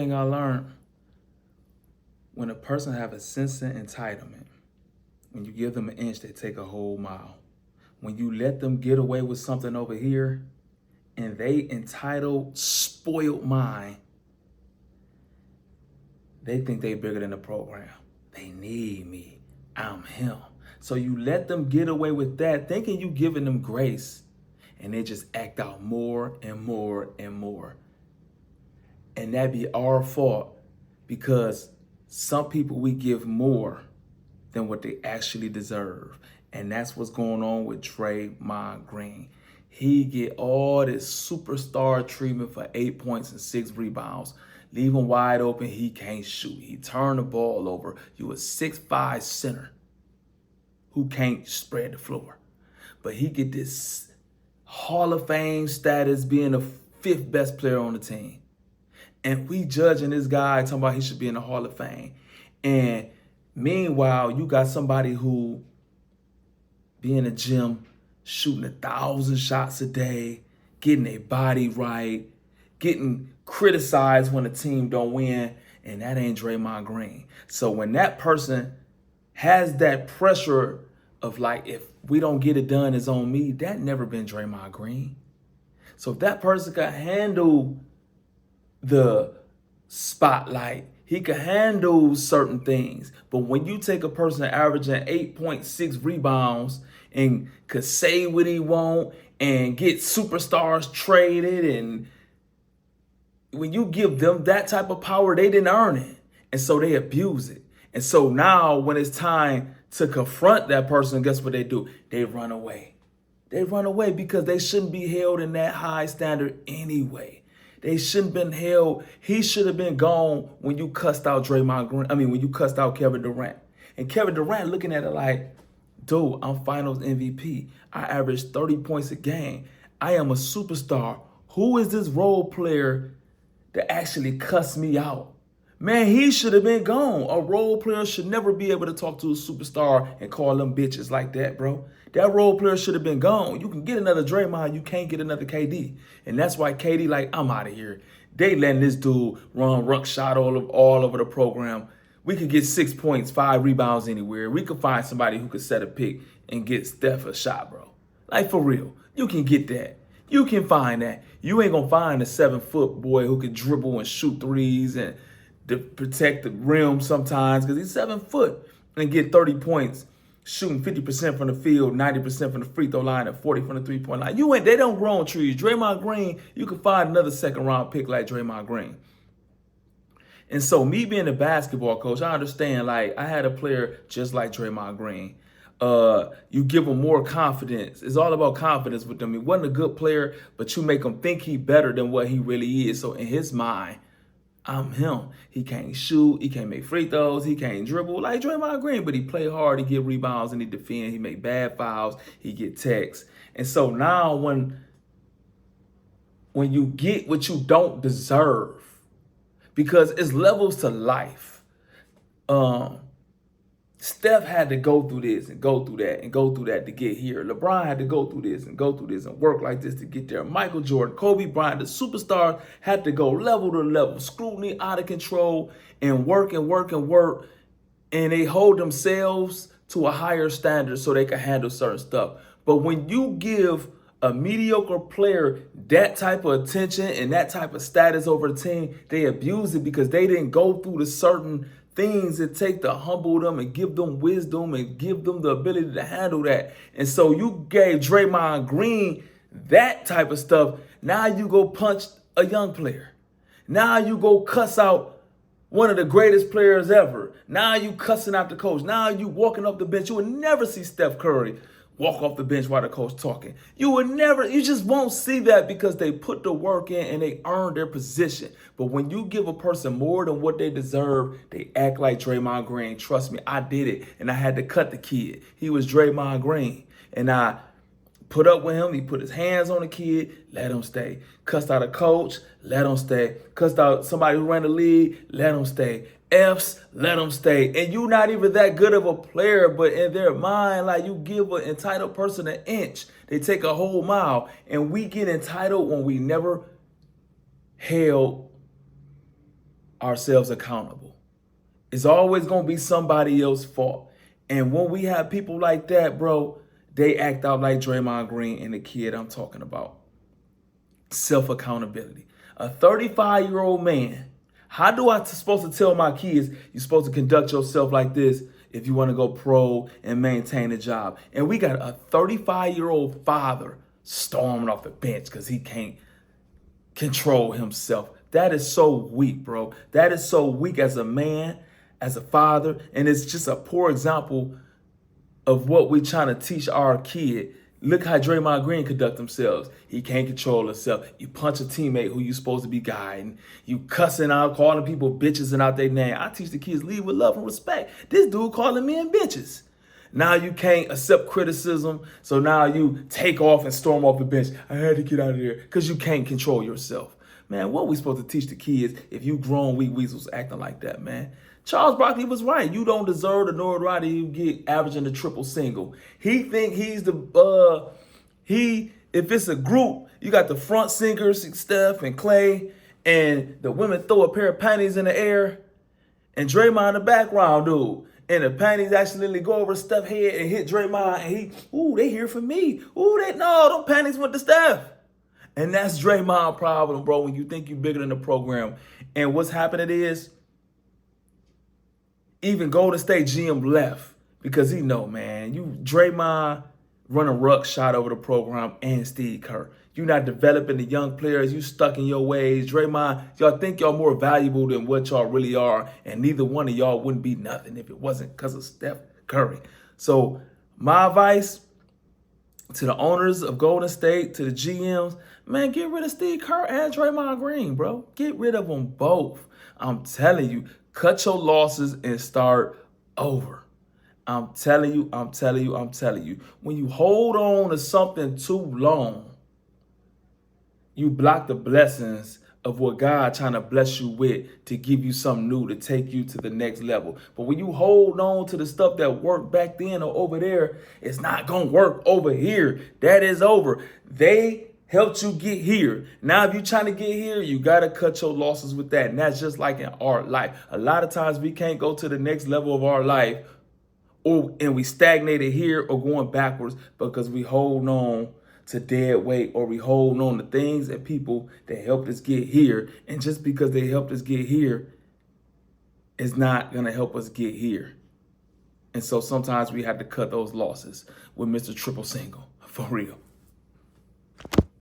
Thing I learned, when a person have a sense of entitlement, when you give them an inch, they take a whole mile. When you let them get away with something over here and they entitled, spoiled mind, they think they bigger than the program. They need me. I'm him. So you let them get away with that, thinking you giving them grace, and they just act out more and more and more. And that be our fault, because some people we give more than what they actually deserve. And that's what's going on with Draymond Green. He get all this superstar treatment for 8 points and 6 rebounds. Leave him wide open, he can't shoot. He turn the ball over. You a 6'5" center who can't spread the floor. But he get this Hall of Fame status, being the 5th best player on the team. And we judging this guy, talking about he should be in the Hall of Fame. And meanwhile, you got somebody who be in the gym, shooting 1,000 shots a day, getting their body right, getting criticized when the team don't win, and that ain't Draymond Green. So when that person has that pressure of like, if we don't get it done, it's on me, that never been Draymond Green. So if that person can handle the spotlight, he can handle certain things. But when you take a person averaging 8.6 rebounds and could say what he want and get superstars traded, and when you give them that type of power, they didn't earn it. And so they abuse it. And so now when it's time to confront that person, guess what they do? They run away. They run away because they shouldn't be held in that high standard anyway. They shouldn't have been held. He should have been gone when you cussed out Draymond Green. When you cussed out Kevin Durant. And Kevin Durant looking at it like, dude, I'm finals MVP. I average 30 points a game. I am a superstar. Who is this role player that actually cussed me out? Man, he should have been gone. A role player should never be able to talk to a superstar and call them bitches like that, bro. That role player should have been gone. You can get another Draymond, you can't get another KD. And that's why KD like, I'm out of here. They letting this dude run ruck shot all over the program. We could get 6 points, 5 rebounds anywhere. We could find somebody who could set a pick and get Steph a shot, bro. Like, for real. You can get that. You can find that. You ain't gonna find a 7-foot boy who could dribble and shoot threes and to protect the rim sometimes, because he's 7 foot, and get 30 points, shooting 50% from the field, 90% from the free throw line, and 40 from the 3-point line. They don't grow on trees. Draymond Green, you can find another 2nd-round pick like Draymond Green. And so me being a basketball coach, I understand, like, I had a player just like Draymond Green. You give him more confidence. It's all about confidence with him. He wasn't a good player, but you make him think he better than what he really is. So in his mind, I'm him. He can't shoot. He can't make free throws. He can't dribble like Draymond Green, but he play hard. He get rebounds and he defend. He make bad fouls. He get techs. And so now when you get what you don't deserve, because it's levels to life. Steph had to go through this and go through that and go through that to get here. LeBron had to go through this and go through this and work like this to get there. Michael Jordan, Kobe Bryant, the superstars had to go level to level, scrutiny out of control, and work and work and work. And they hold themselves to a higher standard so they can handle certain stuff. But when you give a mediocre player that type of attention and that type of status over the team, they abuse it because they didn't go through the certain things it take to humble them and give them wisdom and give them the ability to handle that. And so you gave Draymond Green that type of stuff. Now you go punch a young player. Now you go cuss out one of the greatest players ever. Now you cussing out the coach. Now you walking up the bench. You would never see Steph Curry walk off the bench while the coach talking. You just won't see that because they put the work in and they earn their position. But when you give a person more than what they deserve, they act like Draymond Green. Trust me, I did it, and I had to cut the kid. He was Draymond Green, and I put up with him. He put his hands on the kid, let him stay. Cussed out a coach, let him stay. Cussed out somebody who ran the league, let him stay. F's, let them stay. And you're not even that good of a player, but in their mind, like, you give an entitled person an inch, they take a whole mile. And we get entitled when we never held ourselves accountable. It's always going to be somebody else's fault. And when we have people like that, bro, they act out like Draymond Green and the kid I'm talking about. Self-accountability. A 35-year-old man, how do I supposed to tell my kids you're supposed to conduct yourself like this if you want to go pro and maintain a job? And we got a 35-year-old father storming off the bench because he can't control himself. That is so weak, bro. That is so weak as a man, as a father. And it's just a poor example of what we're trying to teach our kid. Look how Draymond Green conduct themselves. He can't control himself. You punch a teammate who you supposed to be guiding. You cussing out, calling people bitches and out their name. I teach the kids, lead with love and respect. This dude calling men bitches. Now you can't accept criticism, so now you take off and storm off the bench. I had to get out of there because you can't control yourself. Man, what are we supposed to teach the kids if you grown weak weasels acting like that, man? Charles Barkley was right. You don't deserve the notoriety you get averaging the triple single. He think he's the if it's a group, you got the front singers, Steph and Clay, and the women throw a pair of panties in the air, and Draymond the background dude. And the panties accidentally go over Steph's head and hit Draymond, and they here for me. Them panties went to Steph. And that's Draymond's problem, bro, when you think you're bigger than the program. And what's happening is, even Golden State GM left because he know, man, Draymond run a ruck shot over the program and Steve Kerr. You're not developing the young players. You stuck in your ways. Draymond, y'all think y'all more valuable than what y'all really are, and neither one of y'all wouldn't be nothing if it wasn't because of Steph Curry. So my advice to the owners of Golden State, to the GMs, man, get rid of Steve Kerr and Draymond Green, bro. Get rid of them both. I'm telling you, cut your losses and start over. I'm telling you. When you hold on to something too long, you block the blessings of what God trying to bless you with to give you something new, to take you to the next level. But when you hold on to the stuff that worked back then or over there, it's not going to work over here. That is over. They helped you get here. Now, if you're trying to get here, you got to cut your losses with that. And that's just like in our life. A lot of times we can't go to the next level of our life and we stagnated here or going backwards because we hold on to dead weight, or we hold on to things and people that helped us get here. And just because they helped us get here is not going to help us get here. And so sometimes we have to cut those losses with Mr. Triple Single, for real.